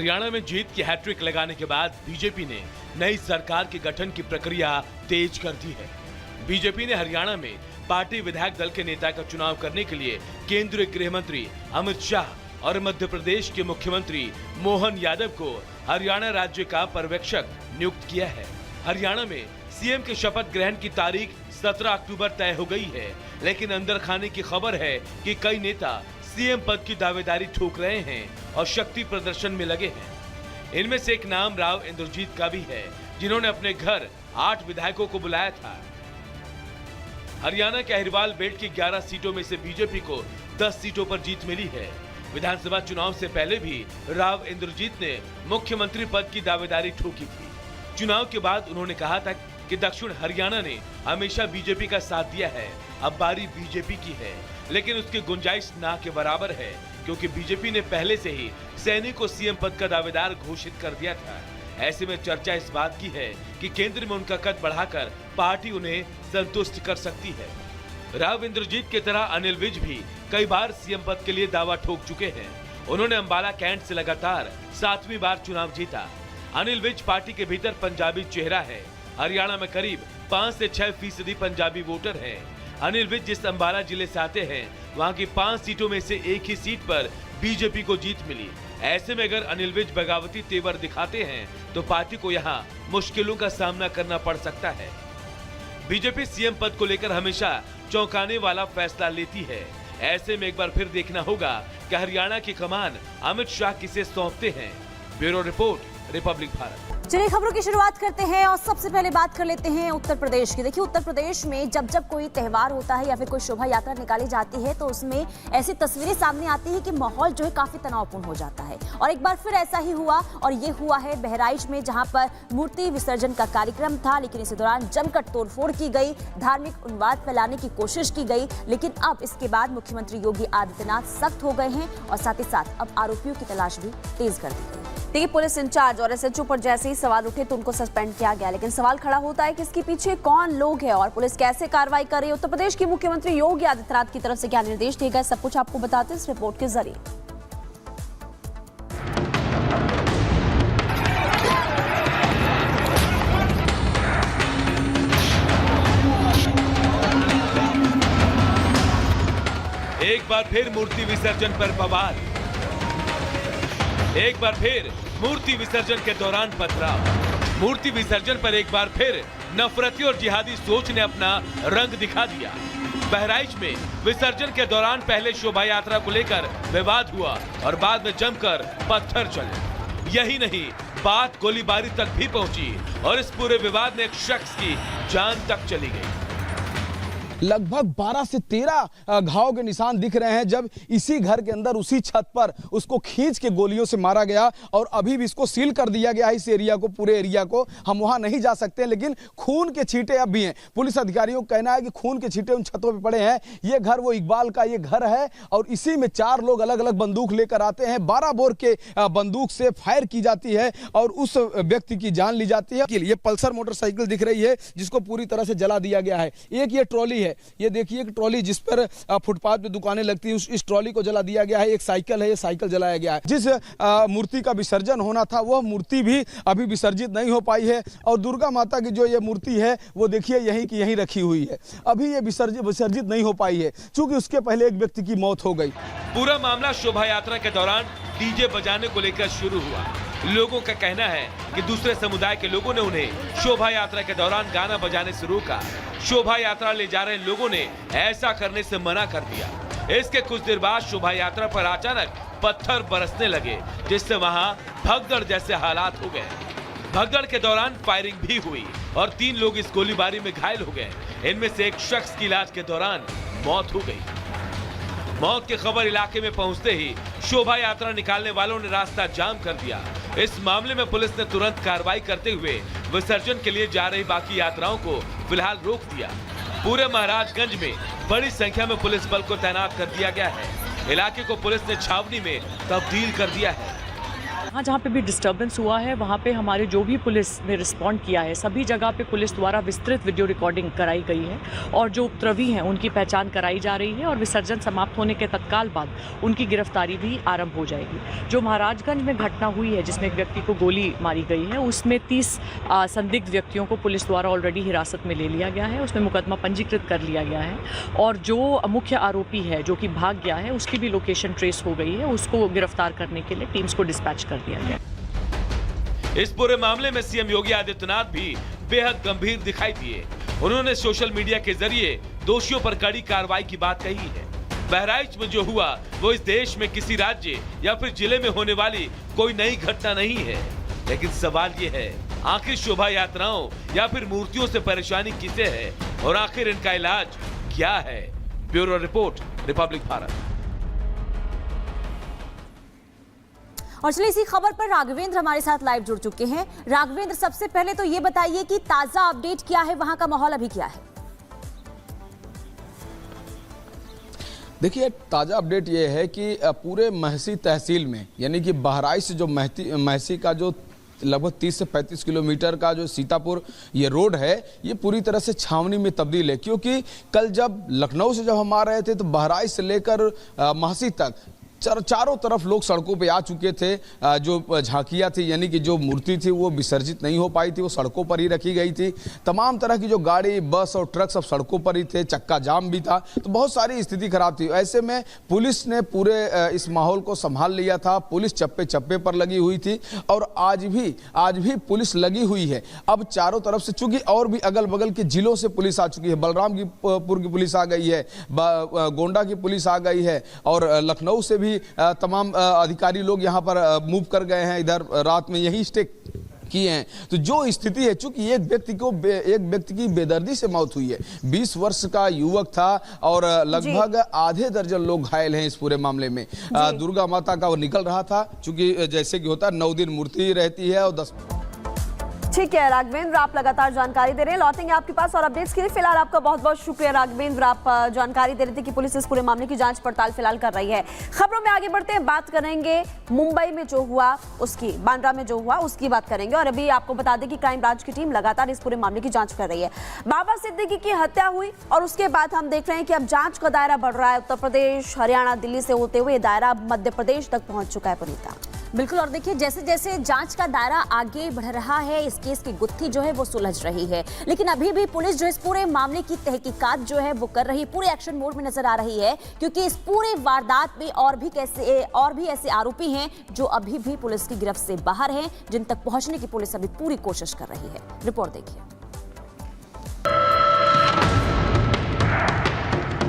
हरियाणा में जीत की हैट्रिक लगाने के बाद बीजेपी ने नई सरकार के गठन की प्रक्रिया तेज कर दी है। बीजेपी ने हरियाणा में पार्टी विधायक दल के नेता का चुनाव करने के लिए केंद्रीय गृह मंत्री अमित शाह और मध्य प्रदेश के मुख्यमंत्री मोहन यादव को हरियाणा राज्य का पर्यवेक्षक नियुक्त किया है। हरियाणा में सीएम के शपथ ग्रहण की तारीख 17 अक्टूबर तय हो गई है, लेकिन अंदर खाने की खबर है कि कई नेता सीएम पद की दावेदारी ठोक रहे हैं और शक्ति प्रदर्शन में लगे हैं। इनमें से एक नाम राव इंद्रजीत का भी है, जिन्होंने अपने घर 8 विधायकों को बुलाया था। हरियाणा के अहिरवाल बेल्ट की 11 सीटों में से बीजेपी को 10 सीटों पर जीत मिली है। विधानसभा चुनाव से पहले भी राव इंद्रजीत ने मुख्यमंत्री पद की दावेदारी ठोकी थी। चुनाव के बाद उन्होंने कहा था कि दक्षिण हरियाणा ने हमेशा बीजेपी का साथ दिया है, अब बारी बीजेपी की है, लेकिन उसकी गुंजाइश ना के बराबर है, क्योंकि बीजेपी ने पहले से ही सैनी को सीएम पद का दावेदार घोषित कर दिया था। ऐसे में चर्चा इस बात की है कि केंद्र में उनका कद बढ़ाकर पार्टी उन्हें संतुष्ट कर सकती है। राव इंद्रजीत की तरह अनिल विज भी कई बार सीएम पद के लिए दावा ठोक चुके हैं। उन्होंने अंबाला कैंट से लगातार 7वीं बार चुनाव जीता। अनिल विज पार्टी के भीतर पंजाबी चेहरा है। हरियाणा में करीब 5 से 6% पंजाबी वोटर हैं। अनिल विज जिस अंबाला जिले से आते हैं, वहां की 5 सीटों में से एक ही सीट पर बीजेपी को जीत मिली। ऐसे में अगर अनिल विज बगावती तेवर दिखाते हैं तो पार्टी को यहां मुश्किलों का सामना करना पड़ सकता है। बीजेपी सीएम पद को लेकर हमेशा चौंकाने वाला फैसला लेती है। ऐसे में एक बार फिर देखना होगा कि हरियाणा की कमान अमित शाह किसे सौंपते हैं। Bureau report, Republic Bharat. चलिए खबरों की शुरुआत करते हैं और सबसे पहले बात कर लेते हैं उत्तर प्रदेश की। देखिए, उत्तर प्रदेश में जब जब कोई त्योहार होता है या फिर कोई शोभा यात्रा निकाली जाती है तो उसमें ऐसी तस्वीरें सामने आती है कि माहौल जो है काफी तनावपूर्ण हो जाता है। और एक बार फिर ऐसा ही हुआ, और ये हुआ है बहराइच में, जहां पर मूर्ति विसर्जन का कार्यक्रम था, लेकिन इसी दौरान जमकर तोड़फोड़ की गई, धार्मिक उन्माद फैलाने की कोशिश की गई। लेकिन अब इसके बाद मुख्यमंत्री योगी आदित्यनाथ सख्त हो गए हैं और साथ ही साथ अब आरोपियों की तलाश भी तेज कर दी गई। देखिए, पुलिस इंचार्ज और एसएचओ पर जैसे ही सवाल उठे तो उनको सस्पेंड किया गया, लेकिन सवाल खड़ा होता है कि इसके पीछे कौन लोग हैं और पुलिस कैसे कार्रवाई कर रही है। उत्तर प्रदेश के मुख्यमंत्री योगी आदित्यनाथ की तरफ से क्या निर्देश दिए गए, सब कुछ आपको बताते हैं इस रिपोर्ट के जरिए। एक बार फिर मूर्ति विसर्जन पर बवाल। एक बार फिर मूर्ति विसर्जन के दौरान पथराव। मूर्ति विसर्जन पर एक बार फिर नफरती और जिहादी सोच ने अपना रंग दिखा दिया। बहराइच में विसर्जन के दौरान पहले शोभा यात्रा को लेकर विवाद हुआ और बाद में जमकर पत्थर चले। यही नहीं, बात गोलीबारी तक भी पहुंची और इस पूरे विवाद में एक शख्स की जान तक चली गई। लगभग 12 से 13 घाव के निशान दिख रहे हैं जब इसी घर के अंदर उसी छत पर उसको खींच के गोलियों से मारा गया। और अभी भी इसको सील कर दिया गया है, इस एरिया को, पूरे एरिया को। हम वहां नहीं जा सकते, लेकिन खून के छींटे अब भी हैं। पुलिस अधिकारियों का कहना है कि खून के छींटे उन छतों पे पड़े हैं। ये घर वो इकबाल का ये घर है और इसी में 4 लोग अलग अलग बंदूक लेकर आते हैं। 12 बोर के बंदूक से फायर की जाती है और उस व्यक्ति की जान ली जाती है। ये पल्सर मोटरसाइकिल दिख रही है जिसको पूरी तरह से जला दिया गया है। एक ये ट्रॉली है, ये देखिए एक ट्रॉली जिस पर फुटपाथ पे दुकानें लगती हैं, इस ट्रॉली को जला दिया गया है। एक साइकिल है, ये साइकिल जलाया गया है। जिस मूर्ति का विसर्जन होना था वह मूर्ति भी अभी विसर्जित नहीं हो पाई है। और दुर्गा माता की जो ये मूर्ति है वो देखिए यहीं की यहीं रखी हुई है, अभी ये विसर्जित नहीं हो पाई है, चूंकि उसके पहले एक व्यक्ति की मौत हो गई। पूरा मामला शोभा यात्रा के दौरान डीजे बजाने को लेकर शुरू हुआ। लोगों का कहना है कि दूसरे समुदाय के लोगों ने उन्हें शोभा यात्रा के दौरान गाना बजाने से रोका। शोभा यात्रा ले जा रहे लोगों ने ऐसा करने से मना कर दिया। इसके कुछ देर बाद शोभा यात्रा पर अचानक पत्थर बरसने लगे, जिससे वहां भगदड़ जैसे हालात हो गए। भगदड़ के दौरान फायरिंग भी हुई और 3 लोग इस गोलीबारी में घायल हो गए। इनमें से एक शख्स की इलाज के दौरान मौत हो गई। मौत की खबर इलाके में पहुंचते ही शोभा यात्रा निकालने वालों ने रास्ता जाम कर दिया। इस मामले में पुलिस ने तुरंत कार्रवाई करते हुए विसर्जन के लिए जा रही बाकी यात्राओं को फिलहाल रोक दिया। पूरे महाराजगंज में बड़ी संख्या में पुलिस बल को तैनात कर दिया गया है। इलाके को पुलिस ने छावनी में तब्दील कर दिया है। हाँ, जहाँ पे भी डिस्टर्बेंस हुआ है वहाँ पे हमारे जो भी पुलिस ने रिस्पॉन्ड किया है, सभी जगह पे पुलिस द्वारा विस्तृत वीडियो रिकॉर्डिंग कराई गई है और जो उपद्रवी हैं उनकी पहचान कराई जा रही है और विसर्जन समाप्त होने के तत्काल बाद उनकी गिरफ्तारी भी आरंभ हो जाएगी। जो महाराजगंज में घटना हुई है जिसमें एक व्यक्ति को गोली मारी गई है, उसमें 30 संदिग्ध व्यक्तियों को पुलिस द्वारा ऑलरेडी हिरासत में ले लिया गया है, उसमें मुकदमा पंजीकृत कर लिया गया है और जो मुख्य आरोपी है जो कि भाग गया है उसकी भी लोकेशन ट्रेस हो गई है, उसको गिरफ्तार करने के लिए टीम्स को डिस्पैच कर दिया गया। इस पूरे मामले में सीएम योगी आदित्यनाथ भी बेहद गंभीर दिखाई दिए। उन्होंने सोशल मीडिया के जरिए दोषियों पर कड़ी कार्रवाई की बात कही है। बहराइच में जो हुआ वो इस देश में किसी राज्य या फिर जिले में होने वाली कोई नई घटना नहीं है, लेकिन सवाल ये है आखिर शोभा यात्राओं या फिर मूर्तियों से परेशानी किसे है और आखिर इनका इलाज क्या है। Bureau report, Republic Bharat. और चलिए इसी खबर पर राघवेंद्र हमारे साथ लाइव जुड़ चुके हैं। राघवेंद्र, सबसे पहले तो ये बताइए कि ताजा अपडेट क्या है, वहां का माहौल अभी क्या है? देखिए, ताज़ा अपडेट ये है कि पूरे महसी तहसील में यानी कि बहराइच से जो महसी का जो लगभग 30 से 35 किलोमीटर का जो सीतापुर ये रोड है, ये पूरी तरह से छावनी में तब्दील है। क्योंकि कल जब लखनऊ से जब हम आ रहे थे तो बहराइच से लेकर महसी तक चारों तरफ लोग सड़कों पे आ चुके थे। जो झांकियाँ थी यानी कि जो मूर्ति थी वो विसर्जित नहीं हो पाई थी, वो सड़कों पर ही रखी गई थी। तमाम तरह की जो गाड़ी, बस और ट्रक सब सड़कों पर ही थे, चक्का जाम भी था, तो बहुत सारी स्थिति खराब थी। ऐसे में पुलिस ने पूरे इस माहौल को संभाल लिया था। पुलिस चप्पे चप्पे पर लगी हुई थी और आज भी पुलिस लगी हुई है। अब चारों तरफ से, चूंकि और भी अगल बगल के जिलों से पुलिस आ चुकी है, बलरामपुर की पुलिस आ गई है, गोंडा की पुलिस आ गई है और लखनऊ से भी तमाम अधिकारी लोग यहां पर मूव कर गए हैं, इधर रात में यही स्टे किए हैं। तो जो स्थिति है, चूंकि एक व्यक्ति की बेदर्दी से मौत हुई है, 20 वर्ष का युवक था और लगभग आधे दर्जन लोग घायल हैं इस पूरे मामले में। दुर्गा माता का वो निकल रहा था, चूंकि जैसे कि होता है 9 दिन मूर्ति रहती है और 10। ठीक है राघवेंद्र, आप लगातार जानकारी दे रहे हैं, लौटेंगे आपके पास और अपडेट्स के लिए। फिलहाल आपका बहुत बहुत शुक्रिया राघवेंद्र, आप जानकारी दे रहे थे कि पुलिस इस पूरे मामले की जांच पड़ताल फिलहाल कर रही है। खबरों में आगे बढ़ते हैं, बात करेंगे मुंबई में जो हुआ उसकी, बांद्रा में जो हुआ उसकी बात करेंगे। और अभी आपको बता दें कि क्राइम ब्रांच की टीम लगातार इस पूरे मामले की जांच कर रही है। बाबा सिद्दीकी की हत्या हुई और उसके बाद हम देख रहे हैं कि अब जांच का दायरा बढ़ रहा है। उत्तर प्रदेश, हरियाणा, दिल्ली से होते हुए दायरा मध्य प्रदेश तक पहुंच चुका है। पुनीता, बिल्कुल, और देखिए जैसे जैसे जांच का दायरा आगे बढ़ रहा है, इस केस की गुत्थी जो है वो सुलझ रही है, लेकिन अभी भी पुलिस जो इस पूरे मामले की तहकीकात जो है वो कर रही है, पूरे एक्शन मोड में नजर आ रही है। क्योंकि इस पूरे वारदात में और भी ऐसे आरोपी हैं जो अभी भी पुलिस की गिरफ्त से बाहर हैं, जिन तक पहुंचने की पुलिस अभी पूरी कोशिश कर रही है। रिपोर्ट देखिए।